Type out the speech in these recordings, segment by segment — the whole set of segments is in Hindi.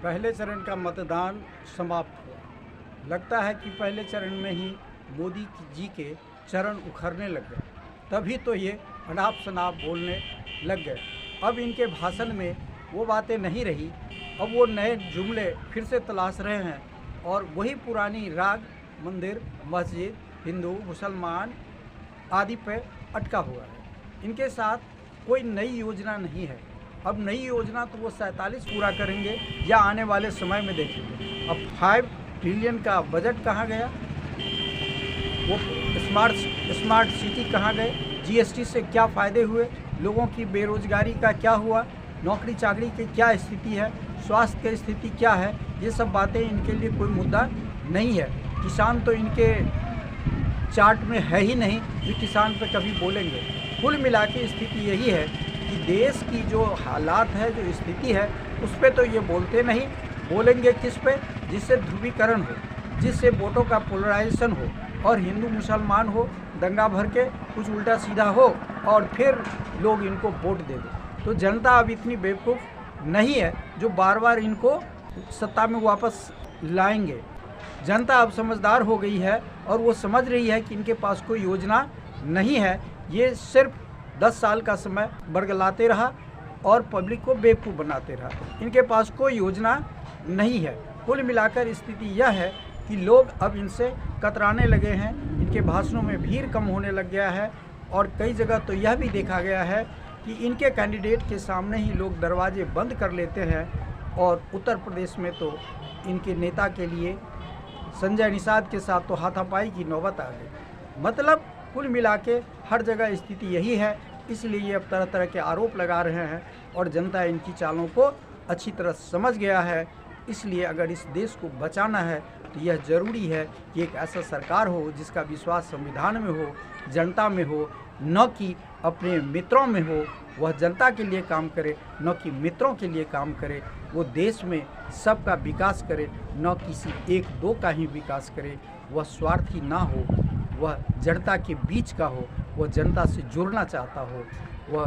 पहले चरण का मतदान समाप्त हुआ। लगता है कि पहले चरण में ही मोदी जी के चरण उखड़ने लग गए, तभी तो ये अनाप शनाप बोलने लग गए। अब इनके भाषण में वो बातें नहीं रही, अब वो नए जुमले फिर से तलाश रहे हैं और वही पुरानी राग मंदिर, मस्जिद, हिंदू, मुसलमान आदि पे अटका हुआ है। इनके साथ कोई नई योजना नहीं है। अब नई योजना तो वो 47 पूरा करेंगे या आने वाले समय में देखेंगे। अब 5 ट्रिलियन का बजट कहाँ गया, वो स्मार्ट सिटी कहाँ गए, जीएसटी से क्या फ़ायदे हुए, लोगों की बेरोजगारी का क्या हुआ, नौकरी चाकरी की क्या स्थिति है, स्वास्थ्य की स्थिति क्या है, ये सब बातें इनके लिए कोई मुद्दा नहीं है। किसान तो इनके चार्ट में है ही नहीं, जो किसान पे कभी बोलेंगे। कुल मिला के स्थिति यही है कि देश की जो हालात है, जो स्थिति है, उस पर तो ये बोलते नहीं। बोलेंगे किस पे? जिससे ध्रुवीकरण हो, जिससे वोटों का पोलराइजेशन हो और हिंदू मुसलमान हो, दंगा भर के कुछ उल्टा सीधा हो और फिर लोग इनको वोट दे दें। तो जनता अब इतनी बेवकूफ़ नहीं है जो बार बार इनको सत्ता में वापस लाएंगे। जनता अब समझदार हो गई है और वो समझ रही है कि इनके पास कोई योजना नहीं है। ये सिर्फ 10 साल का समय बरगलाते रहा और पब्लिक को बेवकूफ़ बनाते रहा। इनके पास कोई योजना नहीं है। कुल मिलाकर स्थिति यह है कि लोग अब इनसे कतराने लगे हैं। इनके भाषणों में भीड़ कम होने लग गया है और कई जगह तो यह भी देखा गया है कि इनके कैंडिडेट के सामने ही लोग दरवाजे बंद कर लेते हैं। और उत्तर प्रदेश में तो इनके नेता के लिए संजय निषाद के साथ तो हाथापाई की नौबत आ गई। मतलब कुल मिला के हर जगह स्थिति यही है। इसलिए ये अब तरह तरह के आरोप लगा रहे हैं और जनता इनकी चालों को अच्छी तरह समझ गया है। इसलिए अगर इस देश को बचाना है तो यह ज़रूरी है कि एक ऐसा सरकार हो जिसका विश्वास संविधान में हो, जनता में हो, न कि अपने मित्रों में हो। वह जनता के लिए काम करे, न कि मित्रों के लिए काम करे। वो देश में सबका विकास करे, न किसी एक दो का ही विकास करे। वह स्वार्थी ना हो, वह जनता के बीच का हो, वह जनता से जुड़ना चाहता हो, वह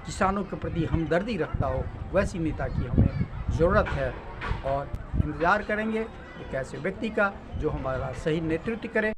किसानों के प्रति हमदर्दी रखता हो। वैसी नेता की हमें ज़रूरत है और इंतज़ार करेंगे एक ऐसे व्यक्ति का जो हमारा सही नेतृत्व करे।